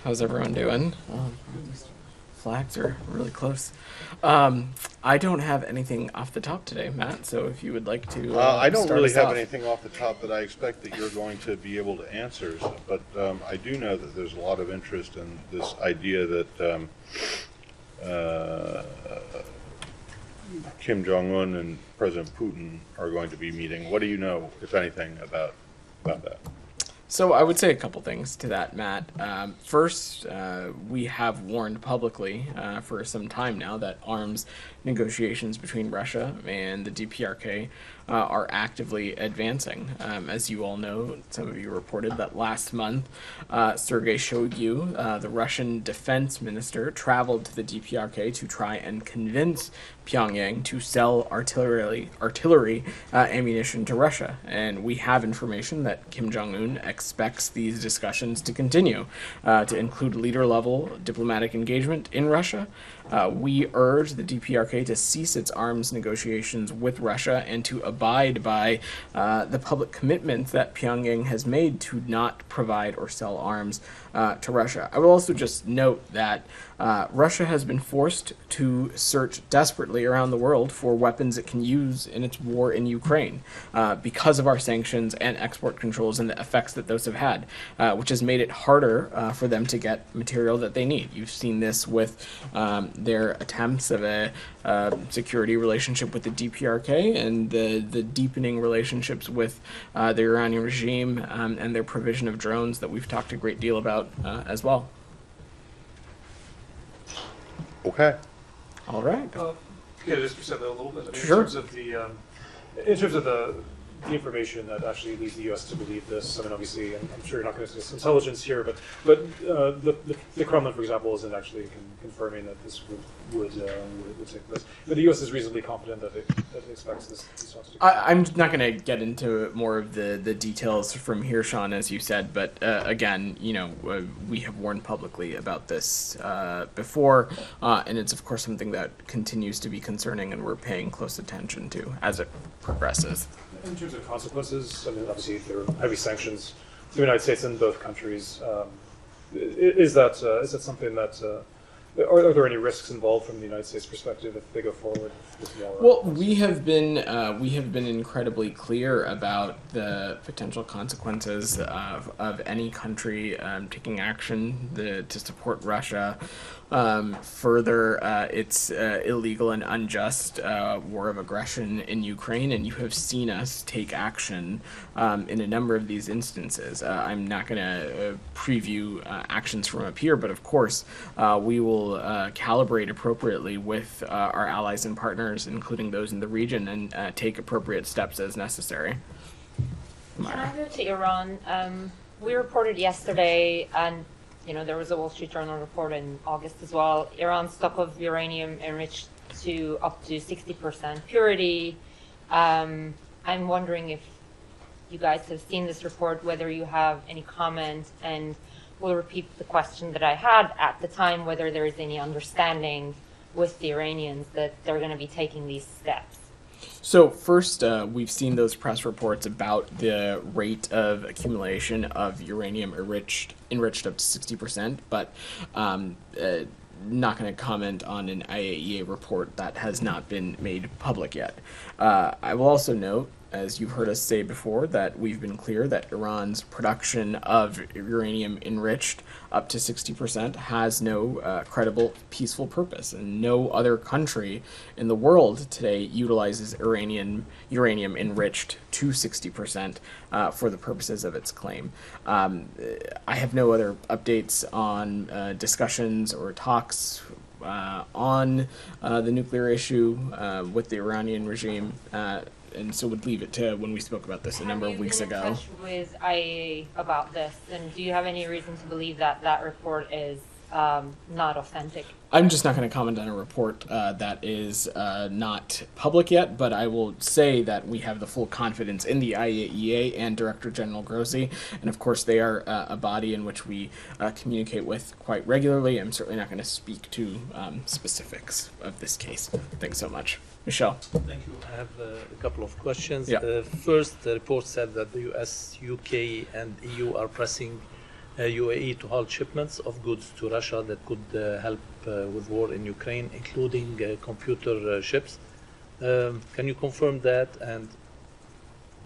How's everyone doing? These flags are really close. I don't have anything off the top today, Matt, so if you would like to I don't start really us have off. anything off the top that I expect that you're going to be able to answer, but I do know that there's a lot of interest in this idea that Kim Jong-un and President Putin are going to be meeting. What do you know, if anything, about that? So I would say a couple things to that, Matt. First, we have warned publicly for some time now that arms negotiations between Russia and the DPRK are actively advancing. As you all know, some of you reported that last month, Sergei Shoigu, the Russian defense minister, traveled to the DPRK to try and convince Pyongyang to sell artillery ammunition to Russia. And we have information that Kim Jong-un expects these discussions to continue, to include leader-level diplomatic engagement in Russia. We urge the DPRK to cease its arms negotiations with Russia and to abide by the public commitment that Pyongyang has made to not provide or sell arms to Russia. I will also just note that Russia has been forced to search desperately around the world for weapons it can use in its war in Ukraine because of our sanctions and export controls and the effects that those have had, which has made it harder for them to get material that they need. You've seen this with their attempts of a security relationship with the DPRK and the deepening relationships with the Iranian regime and their provision of drones that we've talked a great deal about as well. Okay. All right. Yeah, just present that a little bit. Sure. In terms of the information that actually leads the U.S. to believe this, I mean, obviously, I'm sure you're not going to discuss intelligence here, but the Kremlin, for example, isn't actually confirming that this would take place. But the U.S. is reasonably confident that it expects this to take place. I'm not going to get into more of the details from here, Sean, as you said, but again, we have warned publicly about this before, and it's of course something that continues to be concerning, and we're paying close attention to as it progresses. In terms of consequences, I mean, obviously there are heavy sanctions to the United States and both countries. Is that something that are there any risks involved from the United States perspective if they go forward with more? Well, we have been incredibly clear about the potential consequences of any country taking action to support Russia. Further, it's illegal and unjust war of aggression in Ukraine, and you have seen us take action in a number of these instances. I'm not going to preview actions from up here, but of course, we will calibrate appropriately with our allies and partners, including those in the region, and take appropriate steps as necessary. Can I go to Iran? We reported yesterday, and there was a Wall Street Journal report in August as well. Iran's stock of uranium enriched to up to 60% purity. I'm wondering if you guys have seen this report, whether you have any comment, and we'll repeat the question that I had at the time, whether there is any understanding with the Iranians that they're going to be taking these steps. So first, we've seen those press reports about the rate of accumulation of uranium enriched up to 60%, but not going to comment on an IAEA report that has not been made public yet. I will also note, as you've heard us say before, that we've been clear that Iran's production of uranium enriched up to 60% has no credible, peaceful purpose, and no other country in the world today utilizes uranium enriched to 60% for the purposes of its claim. I have no other updates on discussions or talks on the nuclear issue with the Iranian regime. And so would leave it to when we spoke about this a number of weeks ago. Have you been in touch with IAEA about this, and do you have any reason to believe that that report is not authentic? I'm just not going to comment on a report that is not public yet, but I will say that we have the full confidence in the IAEA and Director General Grossi, and of course they are a body in which we communicate with quite regularly. I'm certainly not going to speak to specifics of this case. Thanks so much. Michelle. Thank you. I have a couple of questions. Yeah. First, the report said that the US, UK, and EU are pressing UAE to halt shipments of goods to Russia that could help with war in Ukraine, including computer chips. Can you confirm that? And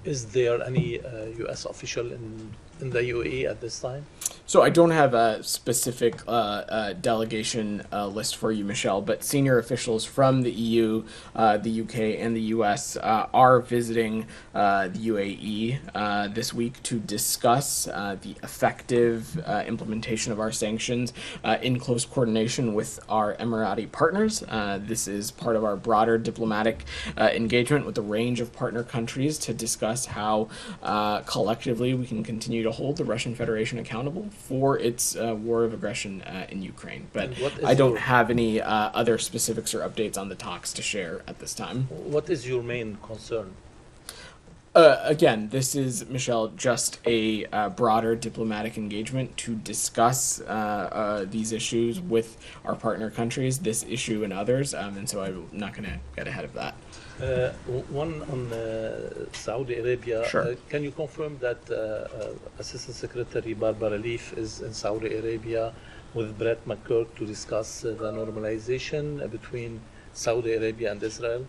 is there any U.S. official in the UAE at this time? So I don't have a specific delegation list for you, Michelle, but senior officials from the EU, the UK, and the US are visiting the UAE this week to discuss the effective implementation of our sanctions in close coordination with our Emirati partners. This is part of our broader diplomatic engagement with a range of partner countries to discuss how collectively we can continue to hold the Russian Federation accountable for its war of aggression in Ukraine. But I don't have any other specifics or updates on the talks to share at this time. What is your main concern? Again, this is, Michelle, just a broader diplomatic engagement to discuss these issues with our partner countries, this issue and others, and so I'm not going to get ahead of that. One on Saudi Arabia. Sure. Can you confirm that Assistant Secretary Barbara Leaf is in Saudi Arabia with Brett McGurk to discuss the normalization between Saudi Arabia and Israel?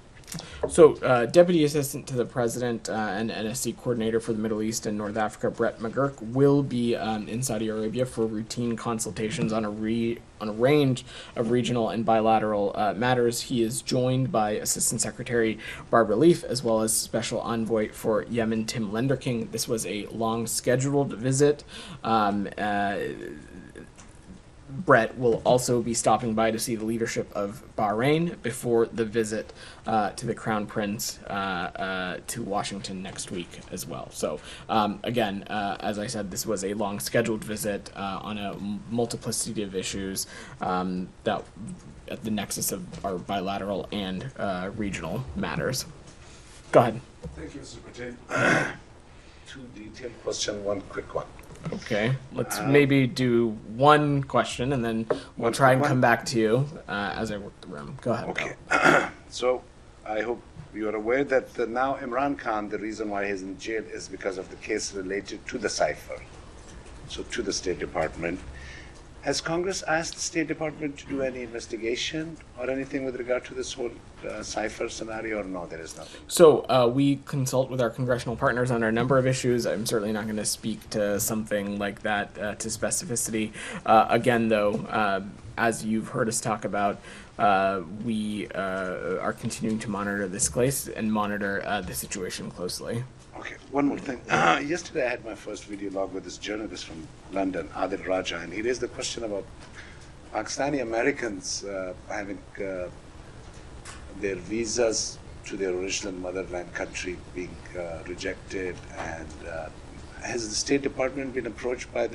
So, Deputy Assistant to the President and NSC Coordinator for the Middle East and North Africa, Brett McGurk, will be in Saudi Arabia for routine consultations on a range of regional and bilateral matters. He is joined by Assistant Secretary Barbara Leaf, as well as Special Envoy for Yemen, Tim Lenderking. This was a long scheduled visit. Brett will also be stopping by to see the leadership of Bahrain before the visit to the Crown Prince to Washington next week as well. So again, as I said, this was a long scheduled visit on a multiplicity of issues that at the nexus of our bilateral and regional matters. Go ahead. Thank you, Mr. Patel. Two detailed questions, one quick one. Okay, let's maybe do one question and then we'll try and come back to you as I work the room. Go ahead. Okay. So I hope you're aware that now Imran Khan, the reason why he's in jail is because of the case related to the cipher, so to the State Department. Has Congress asked the State Department to do any investigation or anything with regard to this whole cipher scenario, or no, there is nothing? So we consult with our congressional partners on a number of issues. I'm certainly not going to speak to something like that to specificity. Again, though, as you've heard us talk about, we are continuing to monitor this case and monitor the situation closely. Okay, one more thing. Yesterday I had my first video log with this journalist from London, Adil Raja, and he raised the question about Pakistani Americans having their visas to their original motherland country being rejected, and has the State Department been approached by is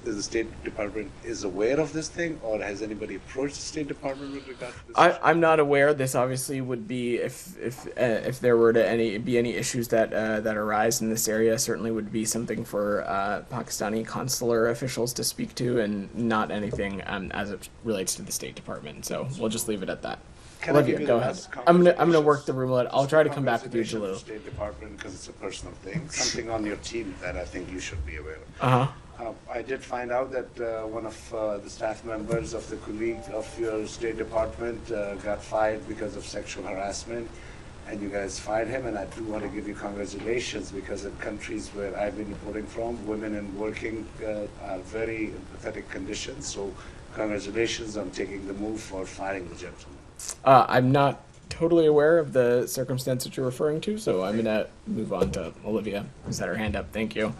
the State Department is aware of this thing, or has anybody approached the State Department with regard to this? I'm not aware. This obviously would be if there were to be any issues that arise in this area, certainly would be something for Pakistani consular officials to speak to, and not anything as it relates to the State Department. So we'll just leave it at that. Olivia, go ahead. I'm gonna work the room. I'll try to come back with you, Jalil. State Department, because it's a personal thing. Something on your team that I think you should be aware of. Uh-huh. I did find out that one of the staff members of the colleague of your State Department got fired because of sexual harassment, and you guys fired him. And I do want to give you congratulations, because in countries where I've been reporting from, women in working are very empathetic conditions. So congratulations on taking the move for firing the gentleman. I'm not totally aware of the circumstance that you're referring to, so I'm going to move on to Olivia, who's had her hand up. Thank you.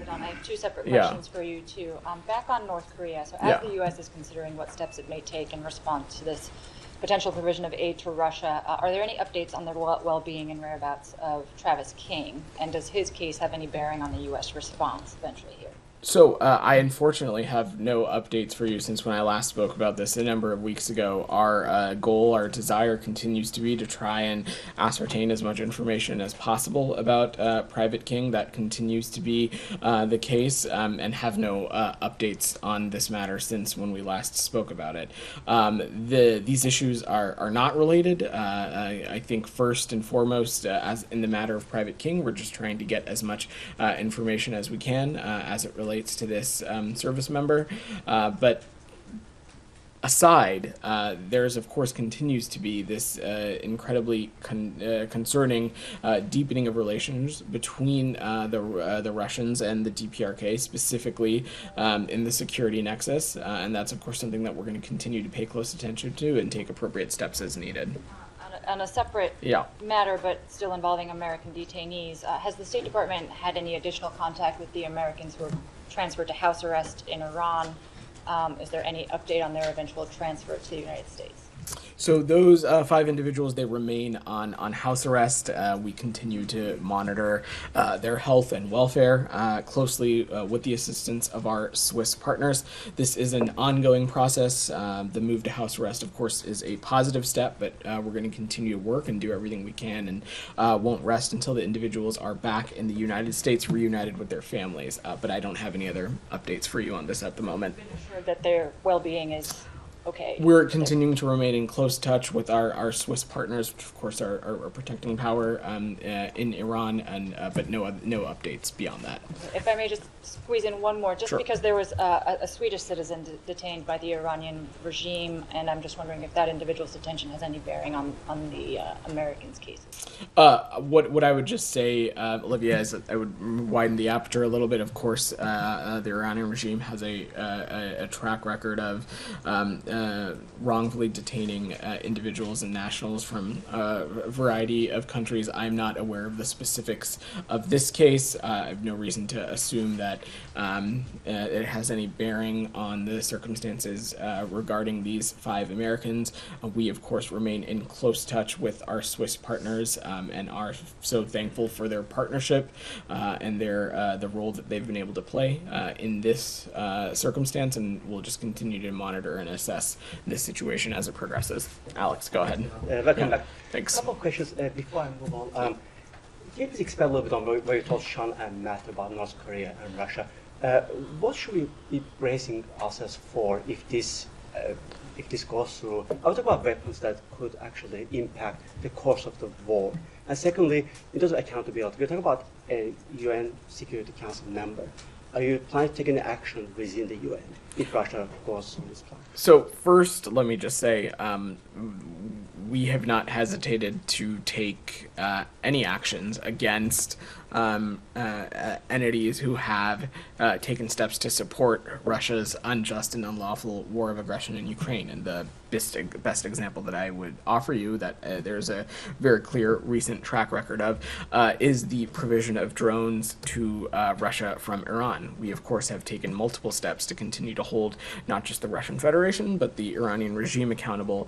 I have two separate questions for you, too. Back on North Korea, so as the U.S. is considering what steps it may take in response to this potential provision of aid to Russia, are there any updates on the well-being and whereabouts of Travis King, and does his case have any bearing on the U.S. response eventually here? So I unfortunately have no updates for you since when I last spoke about this a number of weeks ago. Our goal, our desire continues to be to try and ascertain as much information as possible about Private King. That continues to be the case, and have no updates on this matter since when we last spoke about it. These issues are not related. I think first and foremost, as in the matter of Private King, we're just trying to get as much information as we can as it relates to this service member. But aside, there's of course continues to be this incredibly concerning deepening of relations between the Russians and the DPRK, specifically in the security nexus, and that's of course something that we're going to continue to pay close attention to and take appropriate steps as needed. On a separate matter, but still involving American detainees, has the State Department had any additional contact with the Americans who were transferred to house arrest in Iran? Is there any update on their eventual transfer to the United States? So those 5 individuals, they remain on house arrest. We continue to monitor their health and welfare closely with the assistance of our Swiss partners. This is an ongoing process. The move to house arrest, of course, is a positive step, but we're going to continue to work and do everything we can, and won't rest until the individuals are back in the United States, reunited with their families. But I don't have any other updates for you on this at the moment. Been assured that their well-being is okay. We're continuing to remain in close touch with our Swiss partners, which of course are protecting power in Iran, and but no updates beyond that. If I may just squeeze in one more, just Sure. because there was a Swedish citizen detained by the Iranian regime, and I'm just wondering if that individual's detention has any bearing on the Americans' cases. What I would just say, Olivia, is that I would widen the aperture a little bit. Of course, the Iranian regime has a track record of wrongfully detaining individuals and nationals from a variety of countries. I'm not aware of the specifics of this case. I have no reason to assume that it has any bearing on the circumstances regarding these 5 Americans. We, of course, remain in close touch with our Swiss partners and are so thankful for their partnership and the role that they've been able to play in this circumstance, and we'll just continue to monitor and assess this situation as it progresses. Alex, go ahead. Welcome back. Thanks. A couple of questions before I move on. Can you please expand a little bit on where you told Sean and Matt about North Korea and Russia? What should we be bracing ourselves for if this goes through? I would talk about weapons that could actually impact the course of the war. And secondly, in terms of accountability, we're talking about a UN Security Council member. Are you planning to take any action within the UN if Russia goes on this plan? So first, let me just say, we have not hesitated to take any actions against entities who have taken steps to support Russia's unjust and unlawful war of aggression in Ukraine. And the best example that I would offer you that there's a very clear recent track record of is the provision of drones to Russia from Iran. We, of course, have taken multiple steps to continue to hold not just the Russian Federation, but the Iranian regime accountable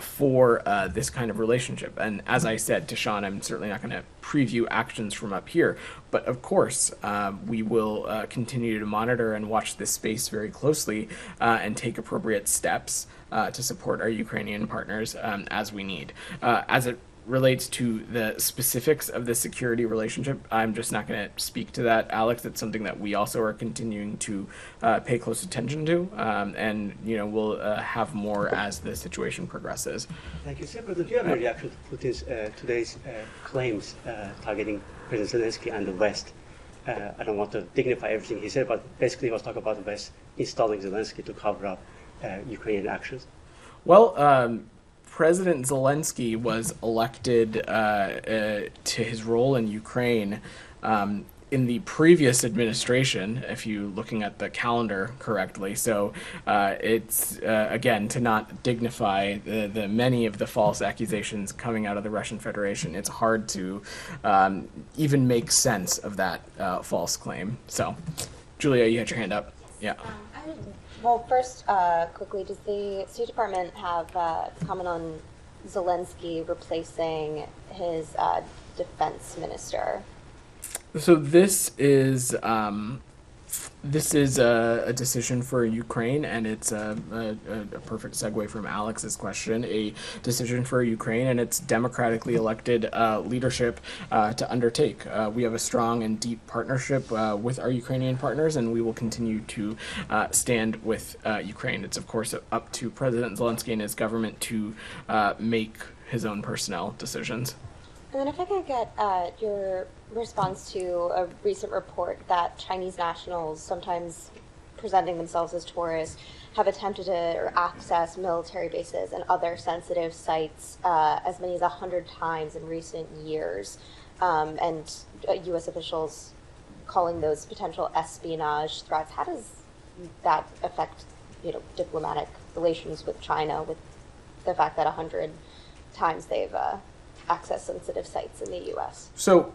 for this kind of relationship. And as I said to Sean, I'm certainly not going to preview actions from up here, but of course we will continue to monitor and watch this space very closely and take appropriate steps to support our Ukrainian partners as we need. As it relates to the specifics of the security relationship, I'm just not going to speak to that, Alex. It's something that we also are continuing to pay close attention to, and we'll have more as the situation progresses. Thank you. Separately, do you have a reaction to Putin's today's claims targeting President Zelensky and the West? I don't want to dignify everything he said, but basically he was talking about the West installing Zelensky to cover up Ukrainian actions. Well, President Zelensky was elected to his role in Ukraine in the previous administration, if you're looking at the calendar correctly. So it's, again, to not dignify the many of the false accusations coming out of the Russian Federation, it's hard to even make sense of that false claim. So, Julia, you had your hand up. Yeah. Well, first, quickly, does the State Department have comment on Zelensky replacing his defense minister? So this is This is a decision for Ukraine, and it's a perfect segue from Alex's question. A decision for Ukraine and its democratically elected leadership to undertake. We have a strong and deep partnership with our Ukrainian partners, and we will continue to stand with Ukraine. It's, of course, up to President Zelensky and his government to make his own personnel decisions. And then if I could get your response to a recent report that Chinese nationals, sometimes presenting themselves as tourists, have attempted to access military bases and other sensitive sites as many as 100 times in recent years, and U.S. officials calling those potential espionage threats. How does that affect, diplomatic relations with China, with the fact that 100 times they've access sensitive sites in the U.S.? So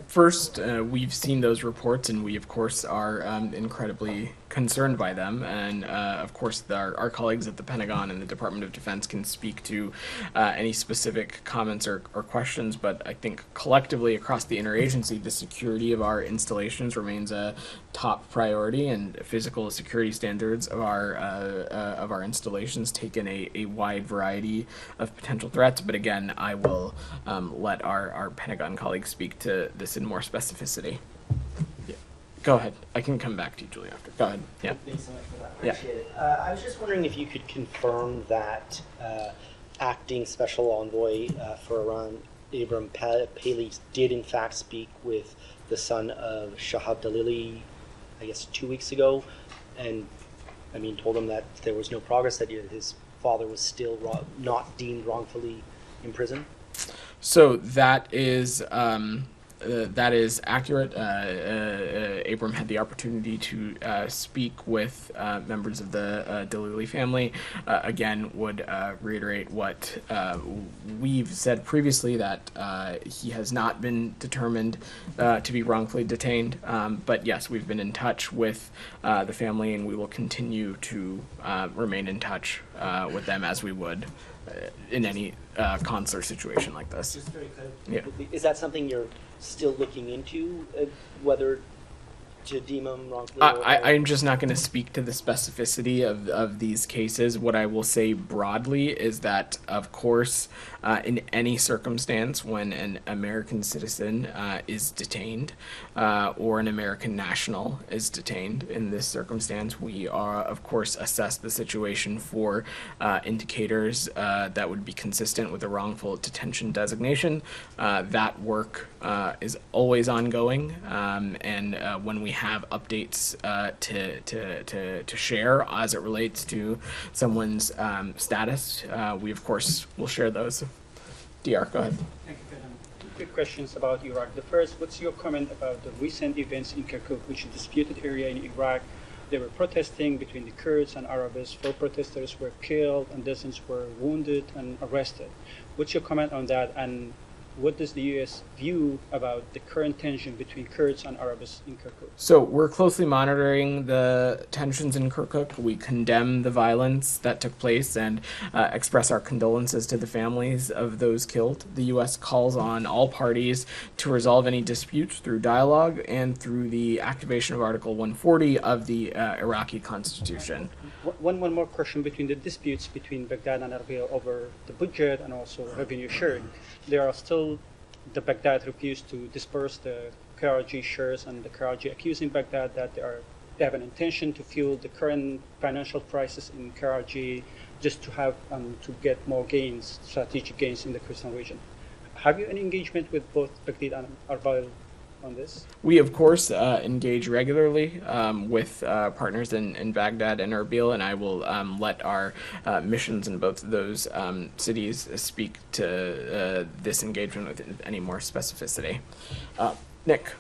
first, we've seen those reports, and we, of course, are incredibly concerned by them. And, of course, our colleagues at the Pentagon and the Department of Defense can speak to any specific comments or questions. But I think collectively across the interagency, the security of our installations remains a top priority, and physical security standards of our installations take in a wide variety of potential threats. But again, I will let our Pentagon colleagues speak to this in more specificity. Yeah. Go ahead. I can come back to you, Julie, after. Go ahead. Yeah. Thanks so much for that. Appreciate it. I was just wondering if you could confirm that acting special envoy for Iran, Vedant Patel, did in fact speak with the son of Shahab Dalili, I guess 2 weeks ago, and told him that there was no progress, that his father was still not deemed wrongfully imprisoned. So that is accurate. Abram had the opportunity to speak with members of the Dalili family. Again, would reiterate what we've said previously, that he has not been determined to be wrongfully detained. But yes, we've been in touch with the family, and we will continue to remain in touch with them as we would in any consular situation like this. Just very quickly, Yeah. Is that something you're still looking into, whether to deem them wrongfully? I'm just not going to speak to the specificity of these cases. What I will say broadly is that, of course, in any circumstance when an American citizen is detained or an American national is detained, in this circumstance, we are, of course, assess the situation for indicators that would be consistent with a wrongful detention designation. That work is always ongoing, and when we have updates to share as it relates to someone's status, we of course will share those. DR, go ahead. Thank you, Vedant. Two quick questions about Iraq. The first, what's your comment about the recent events in Kirkuk, which is a disputed area in Iraq? They were protesting between the Kurds and Arabs. 4 protesters were killed and dozens were wounded and arrested. What's your comment on that, and what does the U.S. view about the current tension between Kurds and Arabs in Kirkuk? So we're closely monitoring the tensions in Kirkuk. We condemn the violence that took place and express our condolences to the families of those killed. The U.S. calls on all parties to resolve any disputes through dialogue and through the activation of Article 140 of the Iraqi Constitution. One more question between the disputes between Baghdad and Erbil over the budget and also revenue sharing. There are still, the Baghdad refused to disperse the KRG shares, and the KRG accusing Baghdad that they have an intention to fuel the current financial crisis in KRG just to have to get more gains, strategic gains in the Kurdistan region. Have you any engagement with both Baghdad and Erbil on this? We, of course, engage regularly with partners in Baghdad and Erbil, and I will let our missions in both of those cities speak to this engagement with any more specificity. Nick.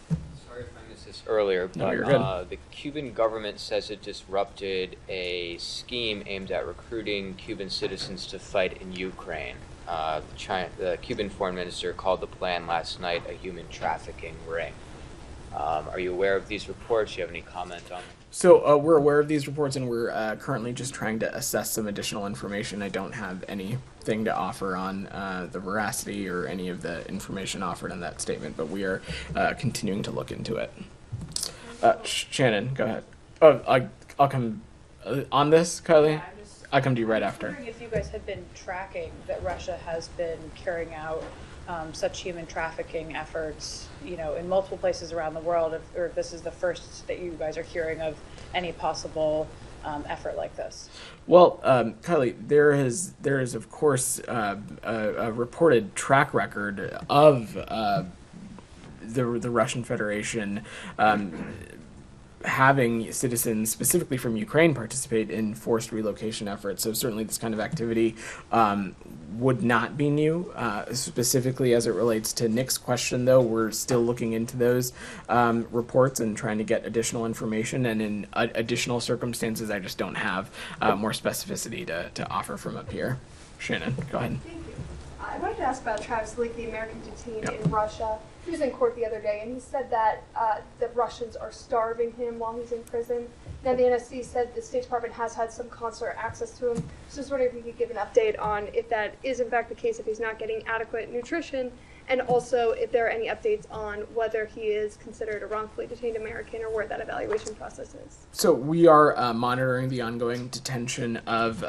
Sorry if I missed this earlier, but No, you're good. The Cuban government says it disrupted a scheme aimed at recruiting Cuban citizens to fight in Ukraine. The Cuban foreign minister called the plan last night a human trafficking ring. Are you aware of these reports? Do you have any comment on them? So we're aware of these reports, and we're currently just trying to assess some additional information. I don't have anything to offer on the veracity or any of the information offered in that statement, but we are continuing to look into it. Shannon, go ahead. Oh, I'll come on this, Kylie. I'll come to you right after. I'm wondering if you guys have been tracking that Russia has been carrying out such human trafficking efforts, in multiple places around the world, or if this is the first that you guys are hearing of any possible effort like this. Well, Kylie, there is of course a reported track record of the Russian Federation having citizens specifically from Ukraine participate in forced relocation efforts. So certainly this kind of activity would not be new. Specifically as it relates to Nick's question, though, we're still looking into those reports and trying to get additional information. And in additional circumstances, I just don't have more specificity to offer from up here. Shannon, go ahead. Thank you. I wanted to ask about Travis Leak, the American detained in Russia. He was in court the other day, and he said that the Russians are starving him while he's in prison. Now, the NSC said the State Department has had some consular access to him. So I was wondering if you could give an update on if that is in fact the case, if he's not getting adequate nutrition, and also if there are any updates on whether he is considered a wrongfully detained American or where that evaluation process is. So we are monitoring the ongoing detention of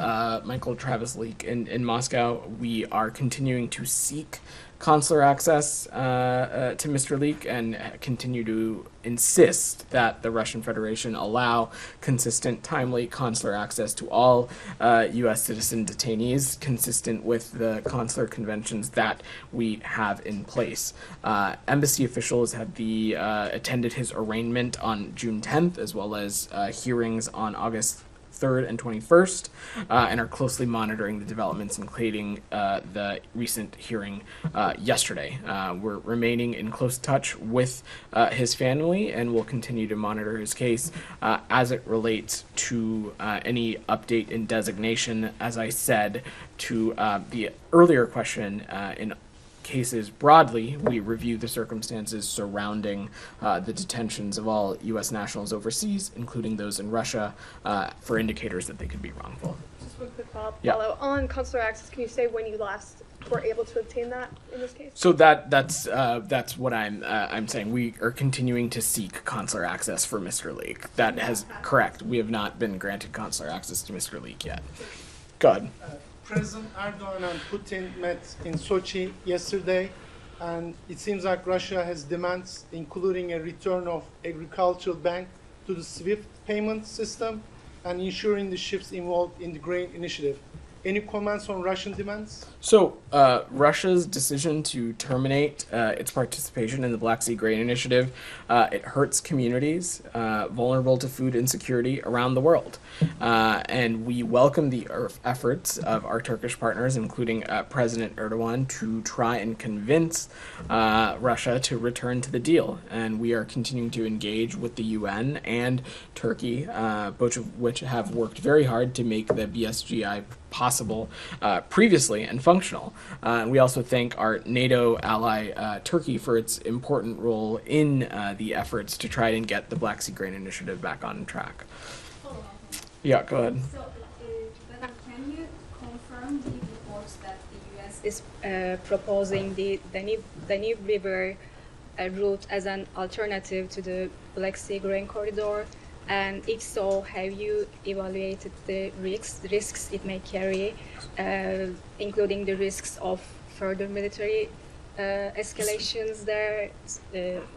Michael Travis Leak in Moscow. We are continuing to seek consular access to Mr. Leak and continue to insist that the Russian Federation allow consistent, timely consular access to all U.S. citizen detainees, consistent with the consular conventions that we have in place. Embassy officials had attended his arraignment on June 10th, as well as hearings on August 3rd and 21st, and are closely monitoring the developments, including the recent hearing yesterday. We're remaining in close touch with his family, and will continue to monitor his case as it relates to any update in designation. As I said to the earlier question, in cases broadly, we review the circumstances surrounding the detentions of all U.S. nationals overseas, including those in Russia, for indicators that they could be wrongful. Just one quick follow-up. Yeah. On consular access, can you say when you last were able to obtain that in this case? So that's what I'm saying. We are continuing to seek consular access for Mr. Leak. That has correct. We have not been granted consular access to Mr. Leak yet. Go ahead. President Erdogan and Putin met in Sochi yesterday, and it seems like Russia has demands, including a return of agricultural bank to the SWIFT payment system and ensuring the ships involved in the grain initiative. Any comments on Russian demands? So Russia's decision to terminate its participation in the Black Sea Grain Initiative, it hurts communities vulnerable to food insecurity around the world. And we welcome the efforts of our Turkish partners, including President Erdogan, to try and convince Russia to return to the deal. And we are continuing to engage with the UN and Turkey, both of which have worked very hard to make the BSGI possible previously and functional. And we also thank our NATO ally Turkey for its important role in the efforts to try and get the Black Sea Grain Initiative back on track. Yeah, go ahead. So, can you confirm the reports that the U.S. is proposing the Danube River route as an alternative to the Black Sea Grain Corridor? And if so, have you evaluated the risks it may carry, including the risks of further military escalations there?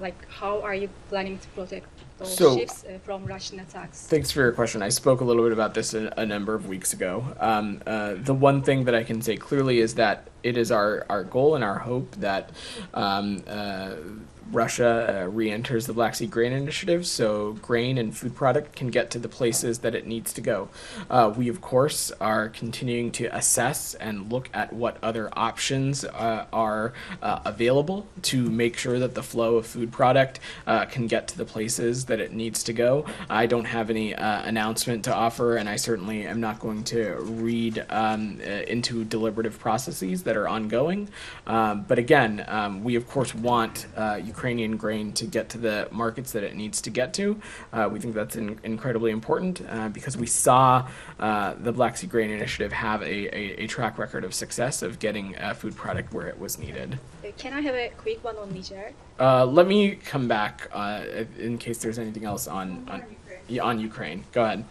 Like, how are you planning to protect those ships from Russian attacks? Thanks for your question. I spoke a little bit about this a number of weeks ago. The one thing that I can say clearly is that it is our goal and our hope that Russia re-enters the Black Sea Grain Initiative, so grain and food product can get to the places that it needs to go. We, of course, are continuing to assess and look at what other options are available to make sure that the flow of food product can get to the places that it needs to go. I don't have any announcement to offer, and I certainly am not going to read into deliberative processes that are ongoing. But again, we, of course, want Ukrainian grain to get to the markets that it needs to get to. We think that's incredibly important because we saw the Black Sea Grain Initiative have a track record of success of getting food product where it was needed. Can I have a quick one on Niger? Let me come back in case there's anything else on Ukraine. Go ahead.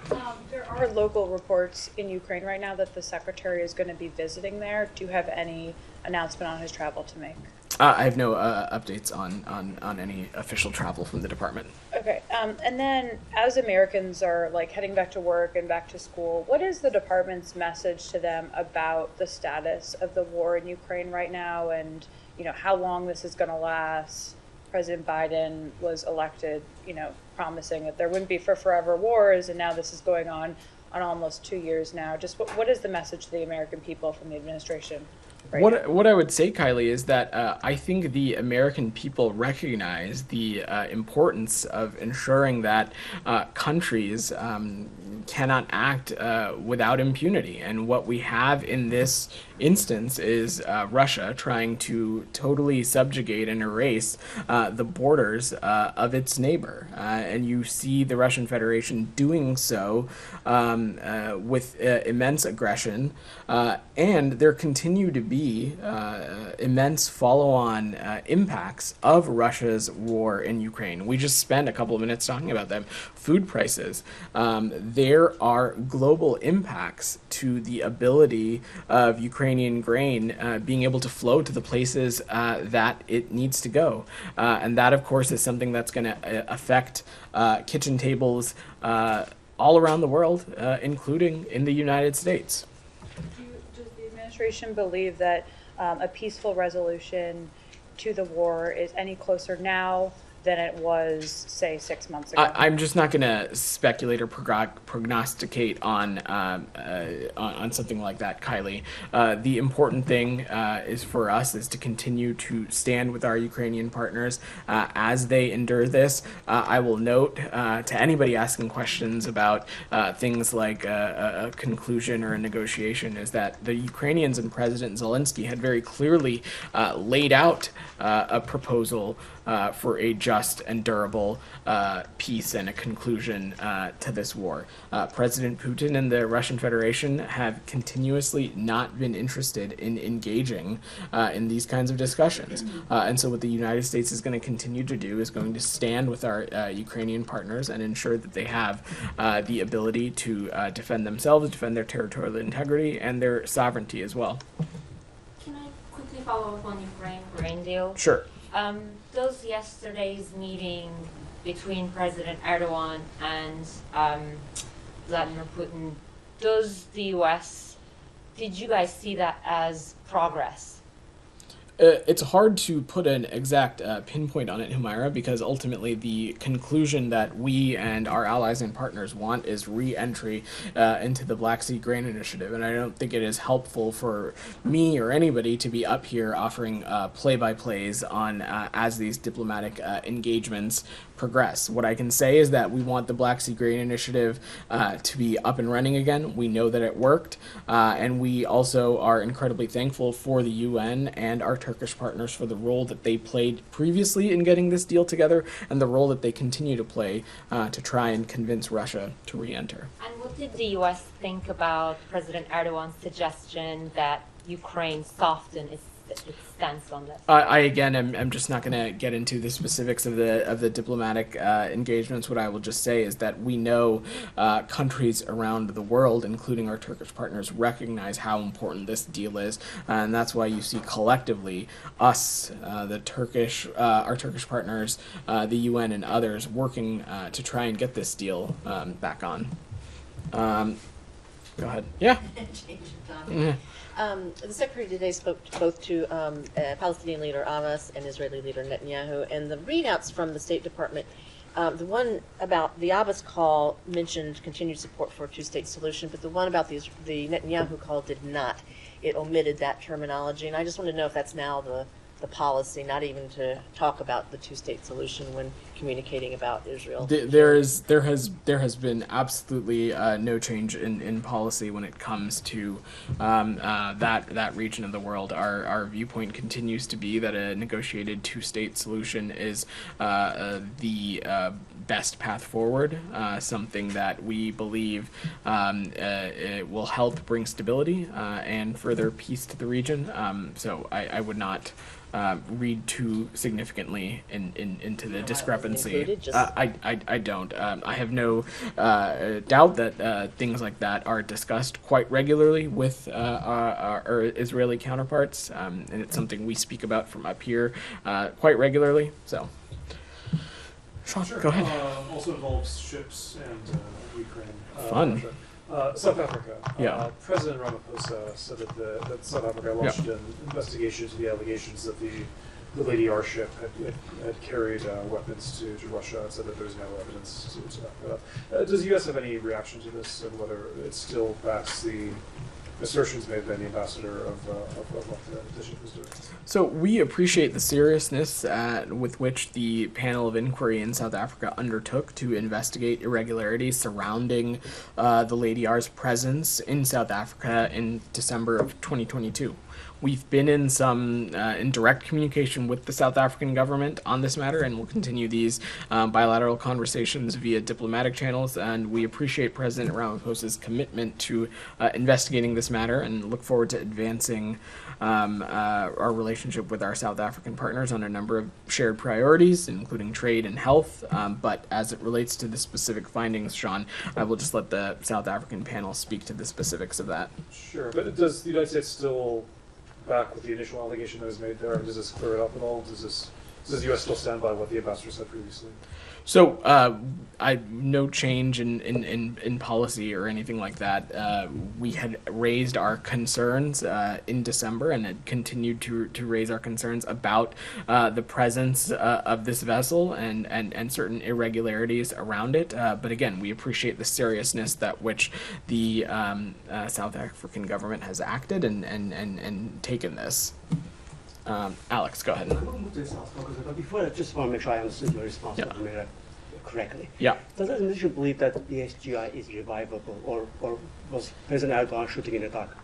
There are local reports in Ukraine right now that the secretary is going to be visiting there. Do you have any announcement on his travel to make? I have no updates on any official travel from the department. Okay, and then as Americans are like heading back to work and back to school, what is the department's message to them about the status of the war in Ukraine right now, and how long this is going to last? President Biden was elected, promising that there wouldn't be forever wars, and now this is going on almost 2 years now. Just what is the message to the American people from the administration? What I would say, Kylie, is that I think the American people recognize the importance of ensuring that countries cannot act without impunity. And what we have in this instance is Russia trying to totally subjugate and erase the borders of its neighbor. And you see the Russian Federation doing so with immense aggression. And there continue to be immense follow-on impacts of Russia's war in Ukraine. We just spent a couple of minutes talking about them. Food prices. There are global impacts to the ability of Ukrainian grain being able to flow to the places that it needs to go. And that, of course, is something that's going to affect kitchen tables all around the world, including in the United States. Does the administration believe that a peaceful resolution to the war is any closer now than it was, say, 6 months ago? I'm just not going to speculate or prognosticate on something like that, Kylie. The important thing is for us is to continue to stand with our Ukrainian partners as they endure this. I will note to anybody asking questions about things like a conclusion or a negotiation is that the Ukrainians and President Zelensky had very clearly laid out a proposal for a just and durable peace and a conclusion to this war. President Putin and the Russian Federation have continuously not been interested in engaging in these kinds of discussions. And so what the United States is going to continue to do is going to stand with our Ukrainian partners and ensure that they have the ability to defend themselves, defend their territorial integrity, and their sovereignty as well. Can I quickly follow up on Ukraine grain deal? Sure. Does yesterday's meeting between President Erdogan and Vladimir Putin, does the U.S., did you guys see that as progress? It's hard to put an exact pinpoint on it, Humaira, because ultimately the conclusion that we and our allies and partners want is re-entry into the Black Sea Grain Initiative, and I don't think it is helpful for me or anybody to be up here offering play-by-plays on as these diplomatic engagements progress. What I can say is that we want the Black Sea Grain Initiative to be up and running again. We know that it worked, and we also are incredibly thankful for the UN and our Turkish partners for the role that they played previously in getting this deal together and the role that they continue to play to try and convince Russia to re-enter. And what did the U.S. think about President Erdogan's suggestion that Ukraine soften its stance on this? I again am just not going to get into the specifics of the diplomatic engagements. What I will just say is that we know countries around the world, including our Turkish partners, recognize how important this deal is, and that's why you see collectively us, our Turkish partners, the UN, and others working to try and get this deal back on. Go ahead. Yeah. Change of topic. The Secretary today spoke both to Palestinian leader Abbas and Israeli leader Netanyahu, and the readouts from the State Department, the one about the Abbas call mentioned continued support for a two-state solution, but the one about the Netanyahu call did not. It omitted that terminology, and I just want to know if that's now the policy, not even to talk about the two-state solution when communicating about Israel? There has been absolutely no change in policy when it comes to that region of the world. Our viewpoint continues to be that a negotiated two-state solution is the best path forward, something that we believe it will help bring stability and further peace to the region. So I would not read too significantly into the discrepancy. I don't. I have no doubt that things like that are discussed quite regularly with our Israeli counterparts, and it's something we speak about from up here quite regularly. So, Sean, sure. Go ahead. Also involves ships and Ukraine. Fun. South Africa. Yeah. President Ramaphosa said that South Africa launched an investigation into the allegations that the Lady R ship had carried weapons to Russia, and said that there's no evidence to back that up. Does the U.S. have any reaction to this, and whether it still backs the assertions made by the ambassador of what the ship was doing? So we appreciate the seriousness with which the panel of inquiry in South Africa undertook to investigate irregularities surrounding the Lady R's presence in South Africa in December of 2022. We've been in some in direct communication with the South African government on this matter, and we'll continue these bilateral conversations via diplomatic channels, and we appreciate President Ramaphosa's commitment to investigating this matter and look forward to advancing our relationship with our South African partners on a number of shared priorities, including trade and health. But as it relates to the specific findings, Sean, I will just let the South African panel speak to the specifics of that. Sure, but does the United States still back with the initial allegation that was made there? Does this clear it up at all? Does the U.S. still stand by what the ambassador said previously? So, no change in policy or anything like that. We had raised our concerns in December and had continued to raise our concerns about the presence of this vessel and certain irregularities around it. But again, we appreciate the seriousness that which the South African government has acted and taken this. Alex, go ahead. But before I just want to make sure I understood your response correctly. Yeah. Does that mean you believe that BSGI is revivable, or was President Erdogan shooting in the dark?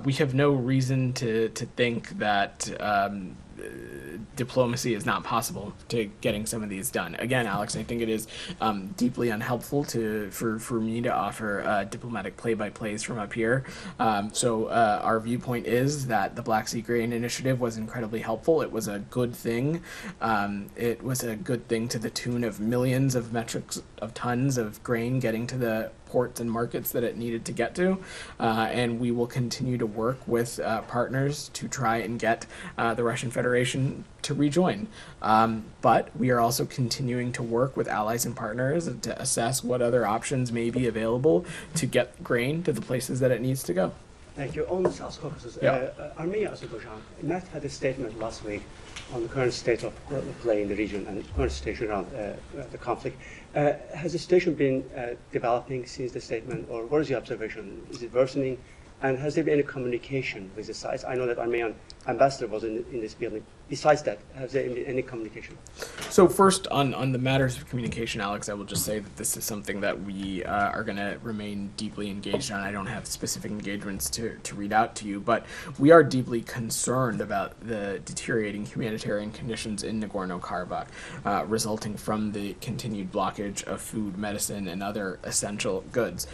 We have no reason to think that diplomacy is not possible to getting some of these done. Again, Alex, I think it is deeply unhelpful for me to offer diplomatic play-by-plays from up here. So our viewpoint is that the Black Sea Grain Initiative was incredibly helpful. It was a good thing. It was a good thing to the tune of millions of of tons of grain getting to the ports and markets that it needed to get to, and we will continue to work with partners to try and get the Russian Federation to rejoin. But we are also continuing to work with allies and partners to assess what other options may be available to get grain to the places that it needs to go. Thank you. On the South Caucasus, Armenia, Azerbaijan, Matt had a statement last week on the current state of play in the region and the current situation around the conflict. Has the situation been developing since the statement, or what is your observation? Is it worsening? And has there been any communication with the sides? I know that Armenian ambassador was in this building. Besides that, has there been any communication? So first, on the matters of communication, Alex, I will just say that this is something that we are going to remain deeply engaged on. I don't have specific engagements to read out to you, but we are deeply concerned about the deteriorating humanitarian conditions in Nagorno-Karabakh, resulting from the continued blockage of food, medicine, and other essential goods.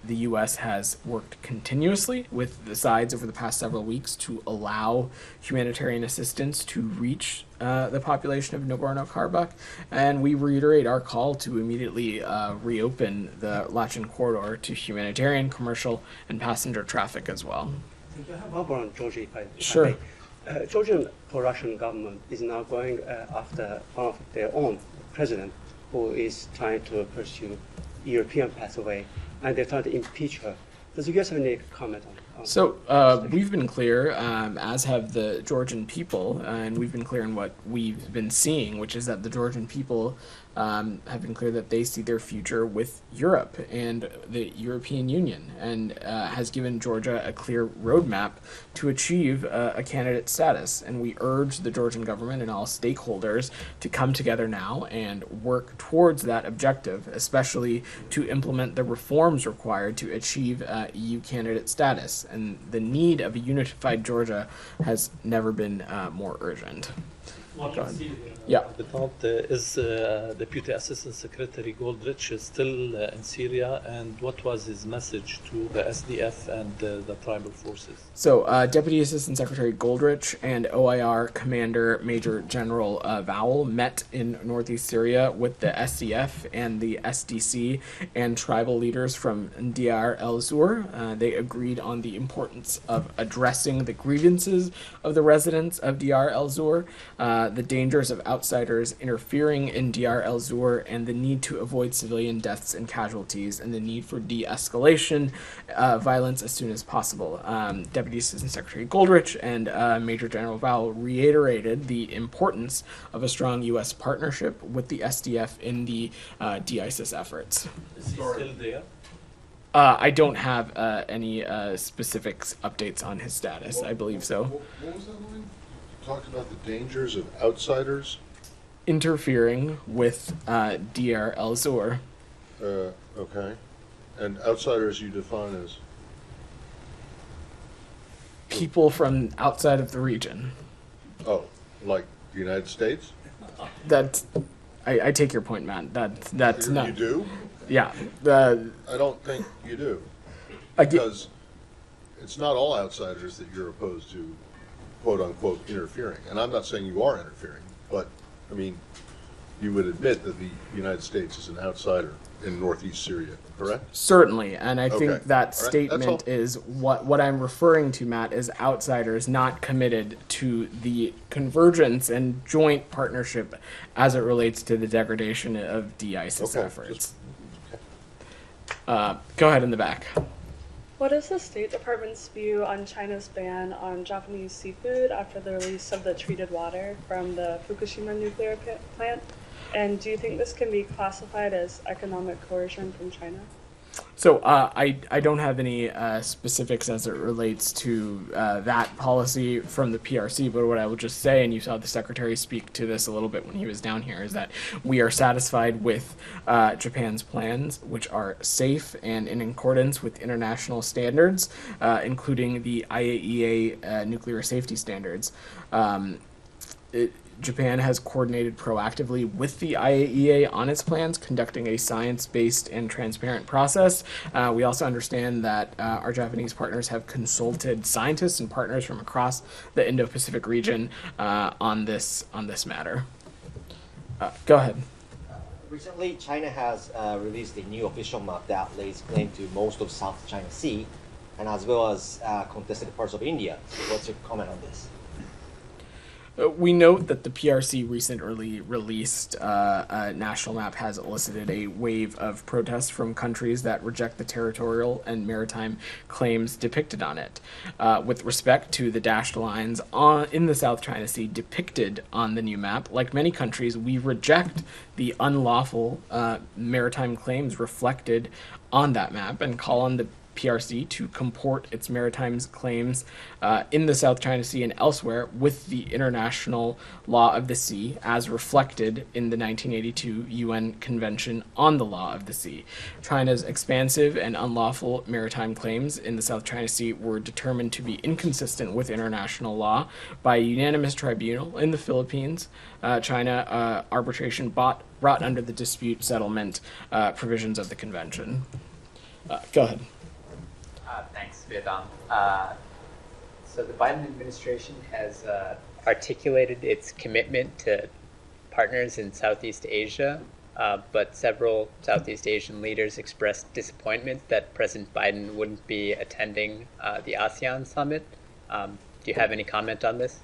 The U.S. has worked continuously with the sides over the past several weeks to allow humanitarian assistance to reach the population of Nagorno-Karabakh, and we reiterate our call to immediately reopen the Lachin corridor to humanitarian, commercial, and passenger traffic as well. I have one more on Georgia, if I Sure. may. Georgian pro-Russian government is now going after one of their own president, who is trying to pursue European pathway, and they're trying to impeach her. Does you guys have any comment on So we've been clear, as have the Georgian people, and we've been clear in what we've been seeing, which is that the Georgian people have been clear that they see their future with Europe and the European Union, and has given Georgia a clear roadmap to achieve a candidate status. And we urge the Georgian government and all stakeholders to come together now and work towards that objective, especially to implement the reforms required to achieve EU candidate status. And the need of a unified Georgia has never been more urgent. Yeah. Is Deputy Assistant Secretary Goldrich still in Syria, and what was his message to the SDF and the tribal forces? So Deputy Assistant Secretary Goldrich and OIR Commander Major General Vowell met in northeast Syria with the SDF and the SDC and tribal leaders from Deir el-Zur. They agreed on the importance of addressing the grievances of the residents of Deir el-Zur, the dangers of outsiders interfering in Deir el-Zur, and the need to avoid civilian deaths and casualties, and the need for de-escalation violence as soon as possible. Deputy Assistant Secretary Goldrich and Major General Vowell reiterated the importance of a strong U.S. partnership with the SDF in the de-ISIS efforts. Is he still there? I don't have any specific updates on his status. I believe so. What was that line? Talked about the dangers of outsiders interfering with Deir el-Zur. Okay. And outsiders you define as? People from outside of the region. Oh, like the United States? I take your point, Matt. That's not. You do? Yeah. I don't think you do. Because it's not all outsiders that you're opposed to, quote unquote, interfering. And I'm not saying you are interfering, but I mean, you would admit that the United States is an outsider in northeast Syria, correct? Certainly, and I think that All right. statement is what I'm referring to, Matt, is outsiders not committed to the convergence and joint partnership as it relates to the degradation of de-ISIS efforts. Go ahead in the back. What is the State Department's view on China's ban on Japanese seafood after the release of the treated water from the Fukushima nuclear plant? And do you think this can be classified as economic coercion from China? So I don't have any specifics as it relates to that policy from the PRC, but what I would just say, and you saw the Secretary speak to this a little bit when he was down here, is that we are satisfied with Japan's plans, which are safe and in accordance with international standards, including the IAEA nuclear safety standards. Japan has coordinated proactively with the IAEA on its plans, conducting a science-based and transparent process. We also understand that our Japanese partners have consulted scientists and partners from across the Indo-Pacific region on this matter. Go ahead. Recently, China has released a new official map that lays claim to most of South China Sea, and as well as contested parts of India. So what's your comment on this? We note that the PRC recently released national map has elicited a wave of protests from countries that reject the territorial and maritime claims depicted on it. With respect to the dashed lines in the South China Sea depicted on the new map, like many countries, we reject the unlawful maritime claims reflected on that map and call on the PRC to comport its maritime claims in the South China Sea and elsewhere with the international law of the sea as reflected in the 1982 UN Convention on the Law of the Sea. China's expansive and unlawful maritime claims in the South China Sea were determined to be inconsistent with international law by a unanimous tribunal in the Philippines. China arbitration brought under the dispute settlement provisions of the convention. Go ahead. Thanks, Vedant. So the Biden administration has articulated its commitment to partners in Southeast Asia, but several Southeast Asian leaders expressed disappointment that President Biden wouldn't be attending the ASEAN summit. Do you have any comment on this?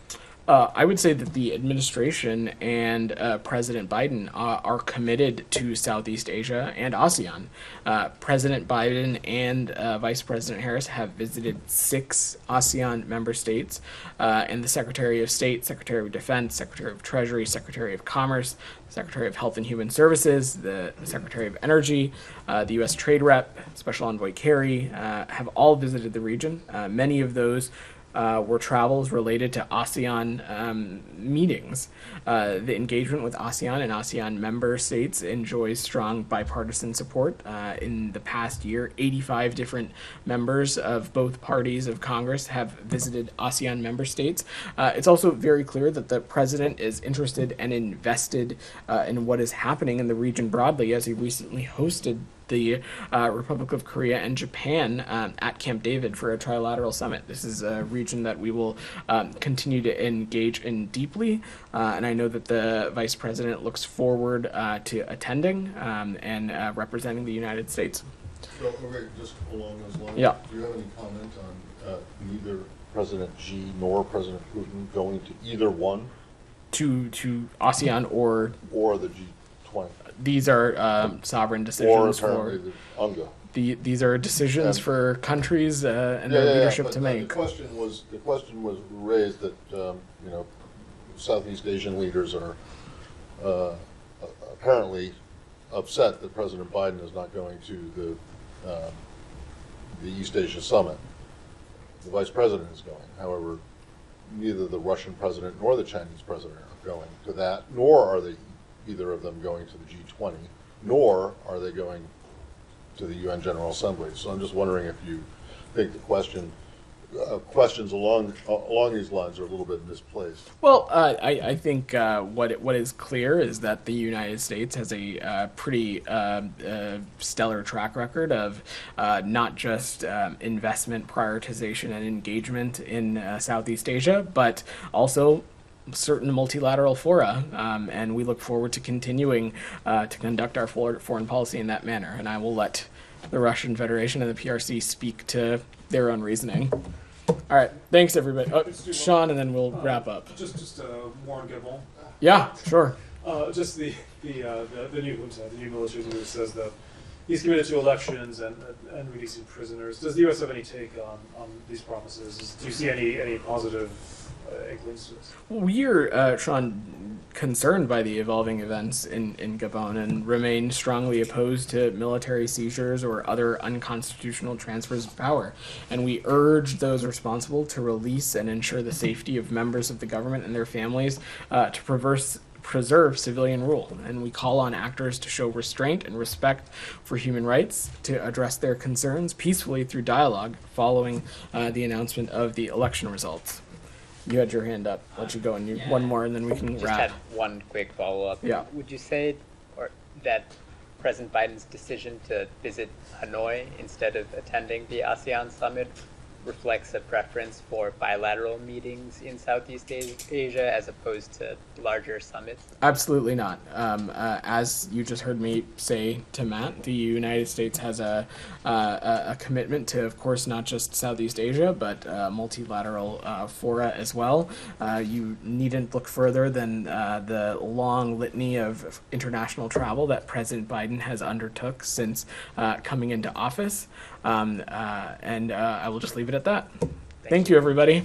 I would say that the administration and President Biden are committed to Southeast Asia and ASEAN. President Biden and Vice President Harris have visited 6 ASEAN member states, and the Secretary of State, Secretary of Defense, Secretary of Treasury, Secretary of Commerce, Secretary of Health and Human Services, the Secretary of Energy, the U.S. Trade Rep, Special Envoy Kerry, have all visited the region. Many of those were travels related to ASEAN meetings. The engagement with ASEAN and ASEAN member states enjoys strong bipartisan support. In the past year, 85 different members of both parties of Congress have visited ASEAN member states. It's also very clear that the president is interested and invested in what is happening in the region broadly, as he recently hosted the Republic of Korea and Japan at Camp David for a trilateral summit. This is a region that we will continue to engage in deeply, and I know that the Vice President looks forward to attending and representing the United States. So, okay, just along those lines, yeah. Do you have any comment on neither President Xi nor President Putin going to either one? To ASEAN or the G20? These are sovereign decisions for UNGA. These are decisions for countries and their leadership to make. The question was raised that Southeast Asian leaders are apparently upset that President Biden is not going to the East Asia Summit. The Vice President is going. However, neither the Russian president nor the Chinese president are going to that, nor are they either of them going to the G20, nor are they going to the UN General Assembly. So I'm just wondering if you think the questions along these lines are a little bit misplaced. Well, I think what is clear is that the United States has a pretty stellar track record of not just investment, prioritization, and engagement in Southeast Asia, but also certain multilateral fora, and we look forward to continuing to conduct our foreign policy in that manner. And I will let the Russian Federation and the PRC speak to their own reasoning. All right, thanks everybody. Sean, and then we'll wrap up. Just Warren Gibble. Yeah, sure. Just the new military leader says that he's committed to elections and releasing prisoners. Does the U.S. have any take on these promises? Do you see any positive inklings to this? We're, Sean, concerned by the evolving events in Gabon and remain strongly opposed to military seizures or other unconstitutional transfers of power. And we urge those responsible to release and ensure the safety of members of the government and their families to preserve civilian rule, and we call on actors to show restraint and respect for human rights, to address their concerns peacefully through dialogue following the announcement of the election results. You had your hand up. I'll let you go and one more, and then we can just wrap. Had one quick follow-up. Yeah. Would you say that President Biden's decision to visit Hanoi instead of attending the ASEAN summit reflects a preference for bilateral meetings in Southeast Asia as opposed to larger summits? Absolutely not. As you just heard me say to Matt, the United States has a commitment to, of course, not just Southeast Asia, but multilateral fora as well. You needn't look further than the long litany of international travel that President Biden has undertook since coming into office. And I will just leave it at that. Thank you, everybody.